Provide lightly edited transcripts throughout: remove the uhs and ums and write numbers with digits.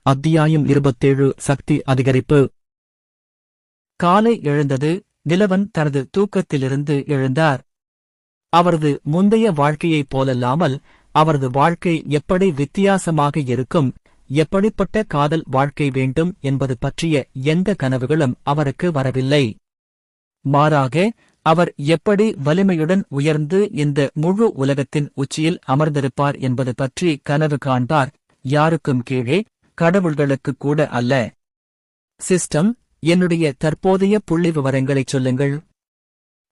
அத்தியாயம் 27 சக்தி அதிகரிப்பு. காலை எழுந்தது. நிலவன் தனது தூக்கத்திலிருந்து எழுந்தார். அவரது முந்தைய வாழ்க்கையைப் போலல்லாமல் அவரது வாழ்க்கை எப்படி வித்தியாசமாக இருக்கும், எப்படிப்பட்ட காதல் வாழ்க்கை வேண்டும் என்பது பற்றிய எந்த கனவுகளும் அவருக்கு வரவில்லை. மாறாக அவர் எப்படி வலிமையுடன் உயர்ந்து இந்த முழு உலகத்தின் உச்சியில் அமர்ந்திருப்பார் என்பது பற்றி கனவு காண்பார். யாருக்கும் கீழே, கடவுள்களுக்கு கூட அல்ல. சிஸ்டம், என்னுடைய தற்போதைய புள்ளிவிவரங்களைச் சொல்லுங்கள்.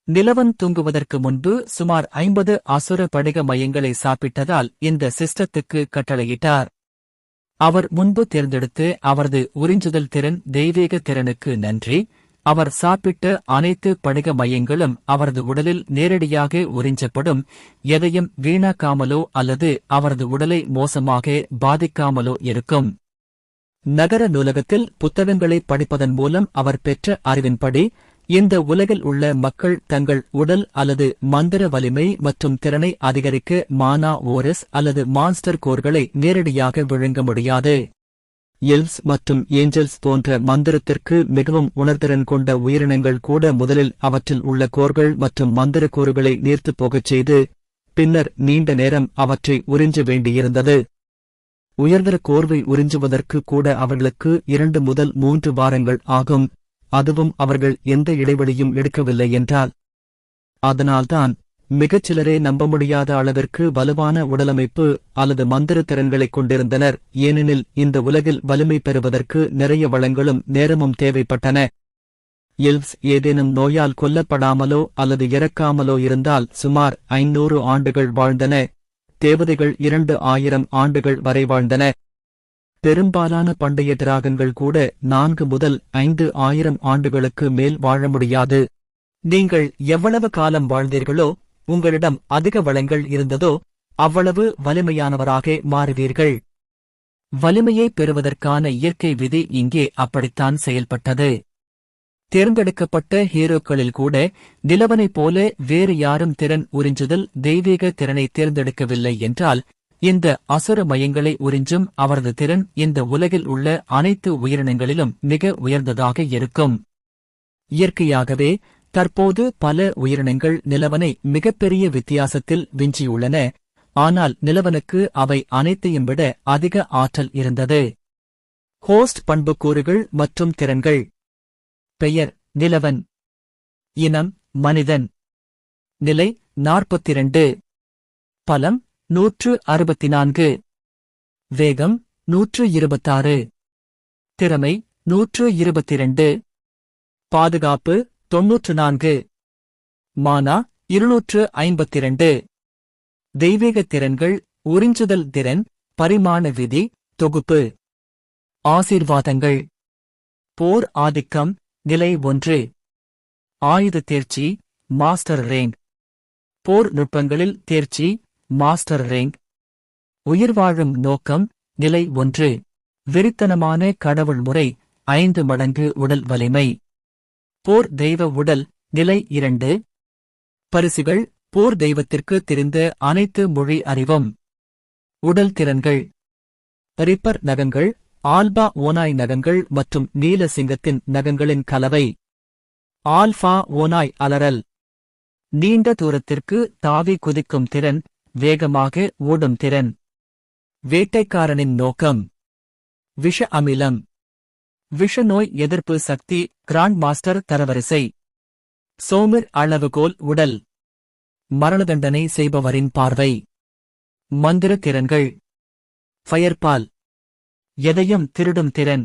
நிலவன் தூங்குவதற்கு முன்பு சுமார் 50 அசுர படிக மையங்களை சாப்பிட்டதால் இந்த சிஸ்டத்துக்கு கட்டளையிட்டார். அவர் முன்பு தேர்ந்தெடுத்து அவரது உறிஞ்சுதல் திறன் தெய்வீக திறனுக்கு நன்றி. அவர் சாப்பிட்ட அனைத்து படிக மையங்களும் அவரது உடலில் நேரடியாக உறிஞ்சப்படும், எதையும் வீணாக்காமலோ அல்லது அவரது உடலை மோசமாக பாதிக்காமலோ இருக்கும். நகர நூலகத்தில் புத்தகங்களை படிப்பதன் மூலம் அவர் பெற்ற அறிவின்படி, இந்த உலகில் உள்ள மக்கள் தங்கள் உடல் அல்லது மந்திர வலிமை மற்றும் திறனை அதிகரிக்க மானா ஓரஸ் அல்லது மான்ஸ்டர் கோர்களை நேரடியாக விழுங்க முடியாது. எல்வ்ஸ் மற்றும் ஏஞ்சல்ஸ் போன்ற மந்திரத்திற்கு மிகவும் உணர்திறன் கொண்ட உயிரினங்கள் கூட முதலில் அவற்றில் உள்ள கோர்கள் மற்றும் மந்திர கோர்களை நீர்த்துப் போகச் செய்து பின்னர் நீண்ட நேரம் அவற்றை உறிஞ்ச வேண்டியிருந்தது. உயர்தர கோர்வை உறிஞ்சுவதற்கு கூட அவர்களுக்கு 2 முதல் 3 வாரங்கள் ஆகும், அதுவும் அவர்கள் எந்த இடைவெளியும் எடுக்கவில்லை என்றால். அதனால்தான் மிகச்சிலரே நம்ப முடியாத அளவிற்கு வலுவான உடலமைப்பு அல்லது மந்திர திறன்களைக் கொண்டிருந்தனர், ஏனெனில் இந்த உலகில் வலிமை பெறுவதற்கு நிறைய வளங்களும் நேரமும் தேவைப்பட்டன. எல்வ்ஸ் ஏதேனும் நோயால் கொல்லப்படாமலோ அல்லது இறக்காமலோ இருந்தால் சுமார் 500 ஆண்டுகள் வாழ்ந்தன. தேவதைகள் 2000 ஆண்டுகள் வரை வாழ்ந்தன. பெரும்பாலான பண்டைய டிராகன்கள் கூட 4 முதல் 5000 ஆண்டுகளுக்கு மேல் வாழ முடியாது. நீங்கள் எவ்வளவு காலம் வாழ்ந்தீர்களோ, உங்களிடம் அதிக வளங்கள் இருந்ததோ, அவ்வளவு வலிமையானவராக மாறுவீர்கள். வலிமையை பெறுவதற்கான இயற்கை விதி இங்கே அப்படித்தான் செயல்பட்டது. தேர்ந்தெடுக்கப்பட்ட ஹீரோக்களில் கூட நிலவனைப் போல வேறு யாரும் திறன் உறிஞ்சுதல் தெய்வீக திறனை தேர்ந்தெடுக்கவில்லை என்றால், இந்த அசுர மையங்களை உறிஞ்சும் அவரது திறன் இந்த உலகில் உள்ள அனைத்து உயிரினங்களிலும் மிக உயர்ந்ததாக இருக்கும். இயற்கையாகவே தற்போது பல உயிரினங்கள் நிலவனை மிகப்பெரிய வித்தியாசத்தில் விஞ்சியுள்ளன, ஆனால் நிலவனுக்கு அவை அனைத்தையும் விட அதிக ஆற்றல் இருந்தது. ஹோஸ்ட் பண்புக்கூறுகள் மற்றும் திறன்கள். பெயர் நிலவன். இனம் மனிதன். நிலை 42. பலம் 164. வேகம் 126. திறமை 122. பாதுகாப்பு 94. மானா 252. தெய்வீக திறன்கள். உறிஞ்சுதல் திறன், பரிமாண விதி, தொகுப்பு. ஆசீர்வாதங்கள். போர் ஆதிக்கம் நிலை 1. ஆயுத தேர்ச்சி மாஸ்டர் ரேங்க். போர் நுட்பங்களில் தேர்ச்சி மாஸ்டர் ரேங்க். உயிர்வாழும் நோக்கம் நிலை 1. வெறித்தனமான கடவுள் முறை 5 மடங்கு உடல் வலிமை. போர் தெய்வ உடல் நிலை 2. பரிசுகள். போர் தெய்வத்திற்கு தெரிந்த அனைத்து மொழி அறிவும். உடல் திறன்கள். ரிப்பர் நகங்கள், ஆல்பா ஓனாய் நகங்கள் மற்றும் நீல சிங்கத்தின் நகங்களின் கலவை. ஆல்பா ஓனாய் அலறல். நீண்ட தூரத்திற்கு தாவி குதிக்கும் திறன், வேகமாக ஓடும் திறன். வேட்டைக்காரனின் நோக்கம். விஷ அமிலம். விஷ நோய் எதிர்ப்பு சக்தி. கிராண்ட் மாஸ்டர் தரவரிசை. சோமிர் அளவுகோல் உடல். மரணதண்டனை செய்பவரின் பார்வை. மந்திர திறன்கள். ஃபயர்பால். எதையும் திருடும் திறன்.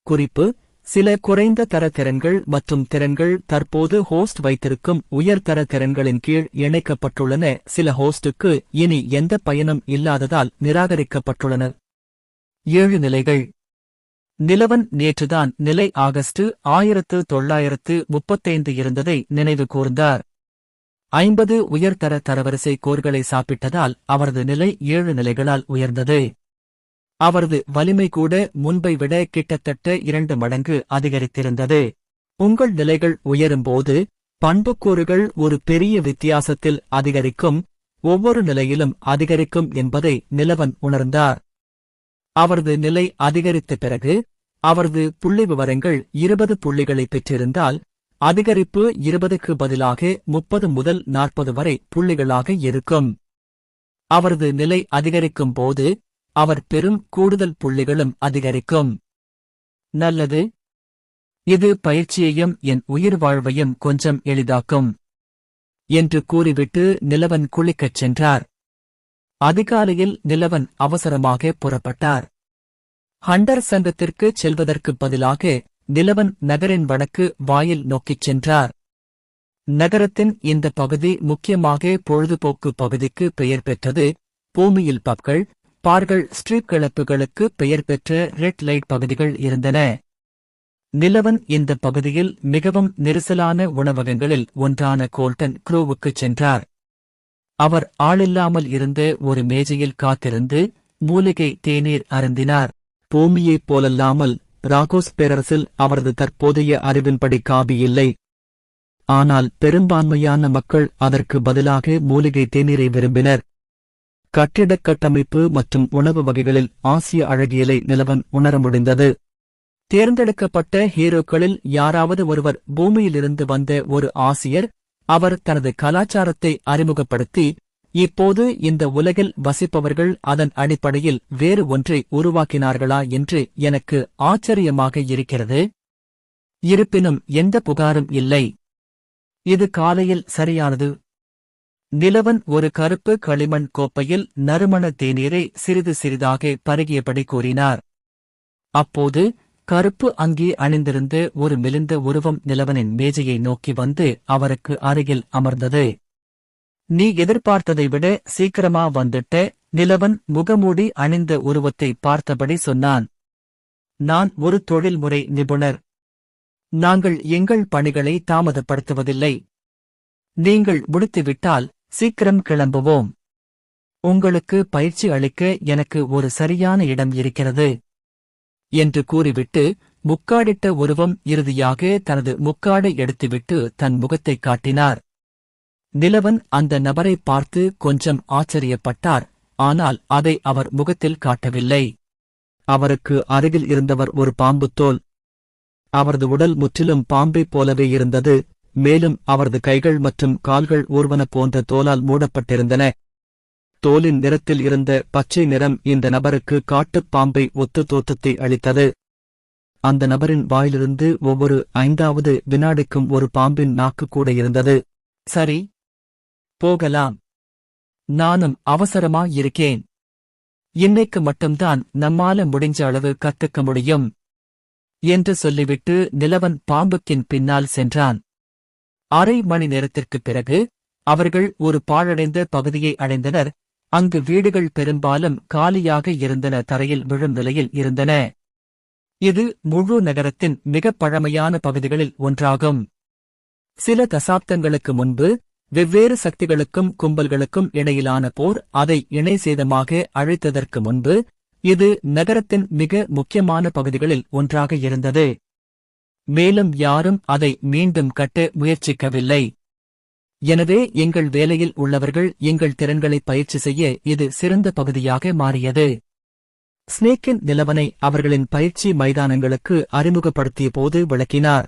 குறிப்பு: சில குறைந்த தர திறன்கள் மற்றும் திறன்கள் தற்போது ஹோஸ்ட் வைத்திருக்கும் உயர்தர திறன்களின் கீழ் இணைக்கப்பட்டுள்ளன. சில ஹோஸ்டுக்கு இனி எந்த பயனும் இல்லாததால் நிராகரிக்கப்பட்டுள்ளன. 7 நிலைகள். நிலவன் நேற்றுதான் நிலை ஆகஸ்ட் 1935 இருந்ததை நினைவு கூர்ந்தார். 50 உயர்தர தரவரிசை கோர்களை சாப்பிட்டதால் அவரது நிலை 7 நிலைகளால் உயர்ந்தது. அவரது வலிமை கூட முன்பை விட கிட்டத்தட்ட 2 மடங்கு அதிகரித்திருந்தது. உங்கள் நிலைகள் உயரும்போது பண்புக்கூறுகள் ஒரு பெரிய வித்தியாசத்தில் அதிகரிக்கும், ஒவ்வொரு நிலையிலும் அதிகரிக்கும் என்பதை நிலவன் உணர்ந்தார். அவரது நிலை அதிகரித்த பிறகு அவரது புள்ளிவிவரங்கள் 20 புள்ளிகளை பெற்றிருந்தால் அதிகரிப்பு 20க்கு பதிலாக 30 முதல் 40 வரை புள்ளிகளாக இருக்கும். அவரது நிலை அதிகரிக்கும் போது அவர் பெறும் கூடுதல் புள்ளிகளும் அதிகரிக்கும். நல்லது. இது பயிற்சியையும் என் உயிர் வாழ்வையும் கொஞ்சம் எளிதாக்கும் என்று கூறிவிட்டு நிலவன் குளிக்கச் சென்றார். அதிகாலையில் நிலவன் அவசரமாக புறப்பட்டார். ஹண்டர் சங்கத்திற்கு செல்வதற்குப் பதிலாக நிலவன் நகரின் வடக்கு வாயில் நோக்கிச் சென்றார். நகரத்தின் இந்த பகுதி முக்கியமாக பொழுதுபோக்கு பகுதிக்கு பெயர் பெற்றது. பூமியில் பப்கள், பார்கள், ஸ்ட்ரீட் கிளப்புகளுக்கு பெயர் பெற்ற ரெட் லைட் பகுதிகள் இருந்தன. நிலவன் இந்த பகுதியில் மிகவும் நெரிசலான உணவகங்களில் ஒன்றான கோல்டன் க்ரோவுக்குச் சென்றார். அவர் ஆளில்லாமல் இருந்த ஒரு மேஜையில் காத்திருந்து மூலிகை தேநீர் அருந்தினார். பூமியைப் போலல்லாமல் ராகோஸ் பேரரசில் அவரது தற்போதைய அறிவின்படி காபி இல்லை. ஆனால் பெரும்பான்மையான மக்கள் அதற்கு பதிலாக மூலிகை தேநீரை விரும்பினர். கட்டிடக் கட்டமைப்பு மற்றும் உணவு வகைகளில் ஆசிய அழகியலை நிலவன் உணர முடிந்தது. தேர்ந்தெடுக்கப்பட்ட ஹீரோக்களில் யாராவது ஒருவர் பூமியிலிருந்து வந்த ஒரு ஆசியர். அவர் தனது கலாச்சாரத்தை அறிமுகப்படுத்தி, இப்போது இந்த உலகில் வசிப்பவர்கள் அதன் அடிப்படையில் வேறு ஒன்றை உருவாக்கினார்களா என்று எனக்கு ஆச்சரியமாக இருக்கிறது. இருப்பினும் எந்த புகாரும் இல்லை. இது காலையில் சரியானது. நிலவன் ஒரு கருப்பு களிமண் கோப்பையில் நறுமண தேநீரை சிறிது சிறிதாக பருகியபடி கூறினார். அப்போது கருப்பு அங்கி அணிந்திருந்த ஒரு மெலிந்த உருவம் நிலவனின் மேஜையை நோக்கி வந்து அவருக்கு அருகில் அமர்ந்தது. நீ எதிர்பார்த்ததை விட சீக்கிரமா வந்துட்ட. நிலவன் முகமூடி அணிந்த உருவத்தை பார்த்தபடி சொன்னான். நான் ஒரு தொழில்முறை நிபுணர். நாங்கள் எங்கள் பணிகளை தாமதப்படுத்துவதில்லை. நீங்கள் முடித்துவிட்டால் சீக்கிரம் கிளம்புவோம். உங்களுக்கு பயிற்சி அளிக்க எனக்கு ஒரு சரியான இடம் இருக்கிறது என்று கூறிவிட்டு முக்காடிட்ட உருவம் இறுதியாக தனது முக்காடை எடுத்துவிட்டு தன் முகத்தைக் காட்டினார். நிலவன் அந்த நபரை பார்த்து கொஞ்சம் ஆச்சரியப்பட்டார். ஆனால் அதை அவர் முகத்தில் காட்டவில்லை. அவருக்கு அருகில் இருந்தவர் ஒரு பாம்புத் தோல். அவரது உடல் முற்றிலும் பாம்பைப் போலவே இருந்தது. மேலும் அவரது கைகள் மற்றும் கால்கள் ஊர்வன போன்ற தோலால் மூடப்பட்டிருந்தன. தோலின் நிறத்தில் இருந்த பச்சை நிறம் இந்த நபருக்கு காட்டுப் பாம்பை ஒத்து தோற்றத்தை அளித்தது. அந்த நபரின் வாயிலிருந்து ஒவ்வொரு 5வது வினாடிக்கும் ஒரு பாம்பின் நாக்கு கூட இருந்தது. சரி, போகலாம். நானும் அவசரமா இருக்கேன். இன்னைக்கு மட்டும்தான் நம்மால முடிஞ்ச அளவு கத்துக்க முடியும் என்று சொல்லிவிட்டு நிலவன் பாம்புக்கின் பின்னால் சென்றான். அரை மணி நேரத்திற்குப் பிறகு அவர்கள் ஒரு பாழடைந்த பகுதியை அடைந்தனர். அங்கு வீடுகள் பெரும்பாலும் காலியாக இருந்தன, தரையில் விழும் நிலையில் இருந்தன. இது முழு நகரத்தின் மிகப் பழமையான பகுதிகளில் ஒன்றாகும். சில தசாப்தங்களுக்கு முன்பு வெவ்வேறு சக்திகளுக்கும் கும்பல்களுக்கும் இடையிலான போர் அதை இணை சேதமாக அழித்ததற்கு முன்பு இது நகரத்தின் மிக முக்கியமான பகுதிகளில் ஒன்றாக இருந்தது. மேலும் யாரும் அதை மீண்டும் கட்ட முயற்சிக்கவில்லை. எனவே எங்கள் வேலையில் உள்ளவர்கள் எங்கள் திறன்களை பயிற்சி செய்ய இது சிறந்த பகுதியாக மாறியது. ஸ்னேக்கின் நிலவனை அவர்களின் பயிற்சி மைதானங்களுக்கு அறிமுகப்படுத்திய போது விளக்கினார்.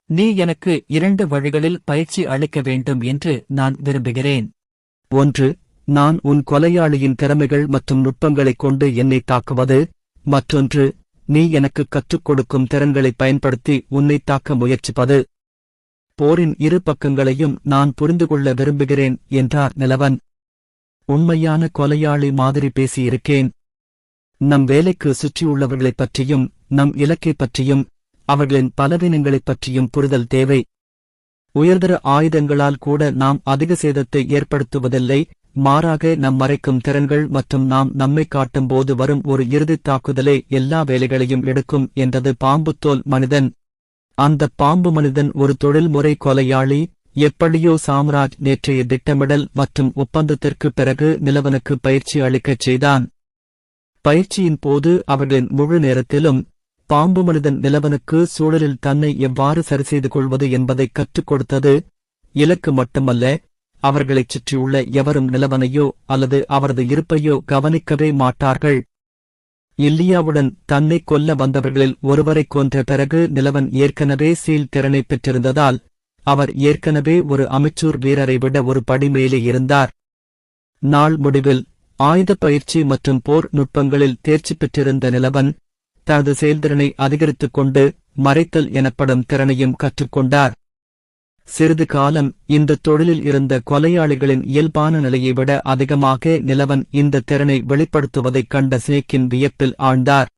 நீ எனக்கு 2 வழிகளில் பயிற்சி அளிக்க வேண்டும் என்று நான் விரும்புகிறேன். ஒன்று, நான் உன் கொலையாளியின் திறமைகள் மற்றும் நுட்பங்களைக் கொண்டு என்னை தாக்குவது. மற்றொன்று, நீ எனக்கு கற்றுக் கொடுக்கும் திறன்களை பயன்படுத்தி உன்னை தாக்க முயற்சிப்பது. போரின் இரு பக்கங்களையும் நான் புரிந்து கொள்ள விரும்புகிறேன் என்றார் நிலவன். உண்மையான கொலையாளி மாதிரி பேசியிருக்கேன். நம் வேலைக்கு சுற்றியுள்ளவர்களைப் பற்றியும் நம் இலக்கைப் பற்றியும் அவர்களின் பலவீனங்களைப் பற்றியும் புரிதல் தேவை. உயர்தர ஆயுதங்களால் கூட நாம் அதிக சேதத்தை ஏற்படுத்துவதில்லை. மாறாக நம் மறைக்கும் திறன்கள் மற்றும் நாம் நம்மை காட்டும் போது வரும் ஒரு இறுதித் தாக்குதலே எல்லா வேலைகளையும் எடுக்கும் என்றது பாம்புத்தோல் மனிதன். அந்த பாம்பு மனிதன் ஒரு தொழில்முறை கொலையாளி. எப்படியோ சாம்ராஜ் நேற்றைய திட்டமிடல் மற்றும் ஒப்பந்தத்திற்குப் பிறகு நிலவனுக்கு பயிற்சி அளிக்கச் செய்தான். பயிற்சியின் போது அவர்களின் முழு நேரத்திலும் பாம்பு மனிதன் நிலவனுக்கு சூழலில் தன்னை எவ்வாறு சரிசெய்து கொள்வது என்பதைக் கற்றுக் கொடுத்தது. இலக்கு மட்டுமல்ல, அவர்களைச் சுற்றியுள்ள எவரும் நிலவனையோ அல்லது அவரது இருப்பையோ கவனிக்கவே மாட்டார்கள். இல்லியாவுடன் தன்னை கொல்ல வந்தவர்களில் ஒருவரைக் கொன்ற பிறகு நிலவன் ஏற்கனவே சீல் திறனை பெற்றிருந்ததால் அவர் ஏற்கனவே ஒரு அமெச்சூர் வீரரை விட ஒரு படி மேலே இருந்தார். நாள் முடிவில் ஆயுதப் பயிற்சி மற்றும் போர் நுட்பங்களில் தேர்ச்சி பெற்றிருந்த நிலவன் தனது செயல்திறனை அதிகரித்துக் கொண்டு மறைத்தல் எனப்படும் திறனையும் கற்றுக்கொண்டார். சிறிது காலம் இந்த தொழிலில் இருந்த கொலையாளிகளின் இயல்பான நிலையை விட அதிகமாக நிலவன் இந்த திறனை வெளிப்படுத்துவதைக் கண்ட ஸ்னேக்கின் வியப்பில் ஆழ்ந்தார்.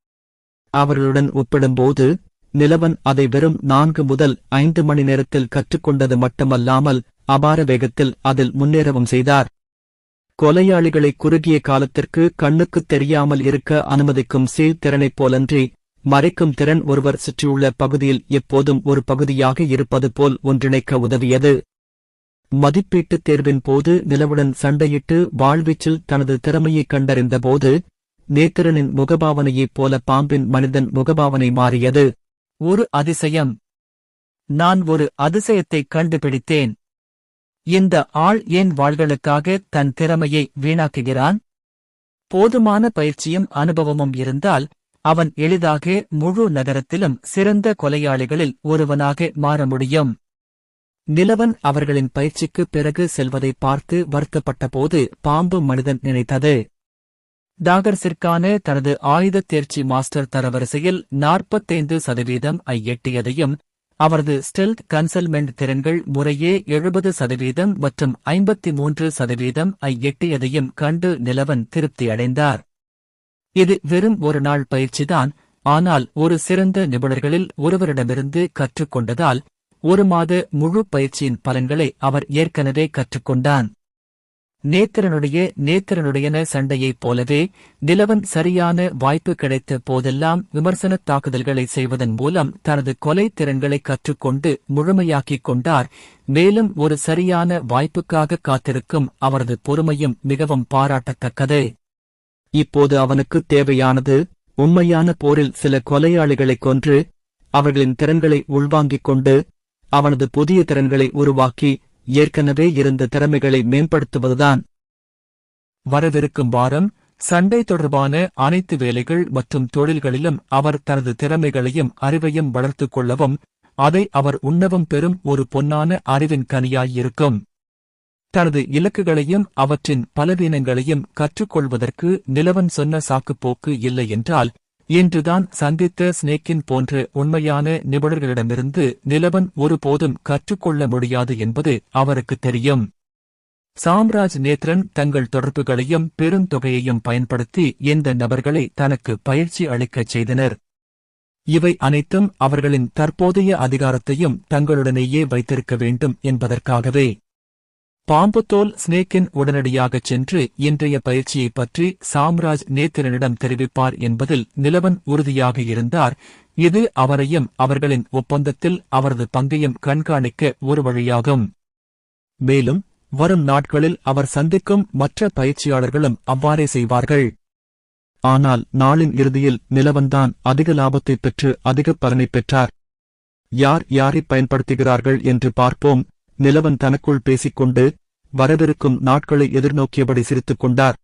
அவர்களுடன் ஒப்பிடும்போது நிலவன் அதை வெறும் 4 முதல் 5 மணி நேரத்தில் கற்றுக்கொண்டது மட்டுமல்லாமல் அபார வேகத்தில் அதில் முன்னேறவும் செய்தார். கொலையாளிகளை குறுகிய காலத்திற்கு கண்ணுக்குத் தெரியாமல் இருக்க அனுமதிக்கும் சீல் திறனைப் போலன்றி மறைக்கும் திறன் ஒருவர் சுற்றியுள்ள பகுதியில் எப்போதும் ஒரு பகுதியாக இருப்பது போல் ஒன்றிணைக்க உதவியது. மதிப்பீட்டுத் தேர்வின் போது நிலவுடன் சண்டையிட்டு வாழ்வீச்சில் தனது திறமையைக் கண்டறிந்தபோது நேத்திரனின் முகபாவனையைப் போல பாம்பின் மனிதன் முகபாவனை மாறியது. ஒரு அதிசயம்! நான் ஒரு அதிசயத்தைக் கண்டுபிடித்தேன். இந்த ஆள் ஏன் வாள்களுக்காக தன் திறமையை வீணாக்குகிறான்? போதுமான பயிற்சியும் அனுபவமும் இருந்தால் அவன் எளிதாக முழு நகரத்திலும் சிறந்த கொலையாளிகளில் ஒருவனாக மாற முடியும். நிலவன் அவர்களின் பயிற்சிக்குப் பிறகு செல்வதை பார்த்து வருத்தப்பட்டபோது பாம்பு மனிதன் நினைத்தது. டாகர்ஸிற்கான தனது ஆயுதத் தேர்ச்சி மாஸ்டர் தரவரிசையில் 45% ஐ எட்டியதையும் அவரது ஸ்டெல்த் கன்சல்மெண்ட் திறன்கள் முறையே 70% மற்றும் 53% ஐ எட்டியதையும் கண்டு நிலவன் திருப்தியடைந்தார். இது வெறும் ஒரு நாள் பயிற்சிதான், ஆனால் ஒரு சிறந்த நிபுணர்களில் ஒருவரிடமிருந்து கற்றுக்கொண்டதால் 1 மாத முழு பயிற்சியின் பலன்களை அவர் ஏற்கனவே கற்றுக்கொண்டான். நேத்திரனுடைய சண்டையைப் போலவே நிலவன் சரியான வாய்ப்பு கிடைத்த போதெல்லாம் விமர்சனத் தாக்குதல்களை செய்வதன் மூலம் தனது கொலை திறன்களை கற்றுக்கொண்டு முழுமையாக்கிக் கொண்டார். மேலும் ஒரு சரியான வாய்ப்புக்காக காத்திருக்கும் அவரது பொறுமையும் மிகவும் பாராட்டத்தக்கது. இப்போது அவனுக்கு தேவையானது உண்மையான போரில் சில கொலையாளிகளைக் கொன்று அவர்களின் திறன்களை உள்வாங்கிக் கொண்டு அவனது புதிய திறன்களை உருவாக்கி ஏற்கனவே இருந்த திறமைகளை மேம்படுத்துவதுதான். வரவிருக்கும் வாரம் சண்டை தொடர்பான அனைத்து வேலைகள் மற்றும் தொழில்களிலும் அவர் தனது திறமைகளையும் அறிவையும் வளர்த்துக் கொள்ளவும் அதை அவர் உண்ணவும் பெறும் ஒரு பொன்னான அறிவின் கனியாயிருக்கும். தனது இலக்குகளையும் அவற்றின் பலவீனங்களையும் கற்றுக்கொள்வதற்கு நிலவன் சொன்ன சாக்குப்போக்கு இல்லை என்றால் இன்றுதான் சந்தித்த ஸ்னேக்கின் போன்ற உண்மையான நிபுணர்களிடமிருந்து நிலவன் ஒருபோதும் கற்றுக்கொள்ள முடியாது என்பது அவருக்கு தெரியும். சாம்ராஜ் நேத்ரன் தங்கள் தொடர்புகளையும் பெருந்தொகையையும் பயன்படுத்தி இந்த நபர்களை தனக்கு பயிற்சி அளிக்கச் செய்தனர். இவை அனைத்தும் அவர்களின் தற்போதைய அதிகாரத்தையும் தங்களுடனேயே வைத்திருக்க வேண்டும் என்பதற்காகவே. பாம்புத்தோல் ஸ்னேக்கின் உடனடியாகச் சென்று இன்றைய பயிற்சியைப் பற்றி சாம்ராஜ் நேத்திரனிடம் தெரிவிப்பார் என்பதில் நிலவன் உறுதியாக இருந்தார். இது அவரையும் அவர்களின் ஒப்பந்தத்தில் அவரது பங்கையும் கண்காணிக்க ஒரு வழியாகும். மேலும் வரும் நாட்களில் அவர் சந்திக்கும் மற்ற பயிற்சியாளர்களும் அவ்வாறே செய்வார்கள். ஆனால் நாளின் இறுதியில் நிலவன்தான் அதிக லாபத்தைப் பெற்று அதிக பலனைப் பெற்றார். யார் யாரைப் பயன்படுத்துகிறார்கள் என்று பார்ப்போம். நிலவன் தனக்குள் பேசிக்கொண்டு வரவிருக்கும் நாட்களை எதிர்நோக்கியபடி சிரித்துக் கொண்டார்.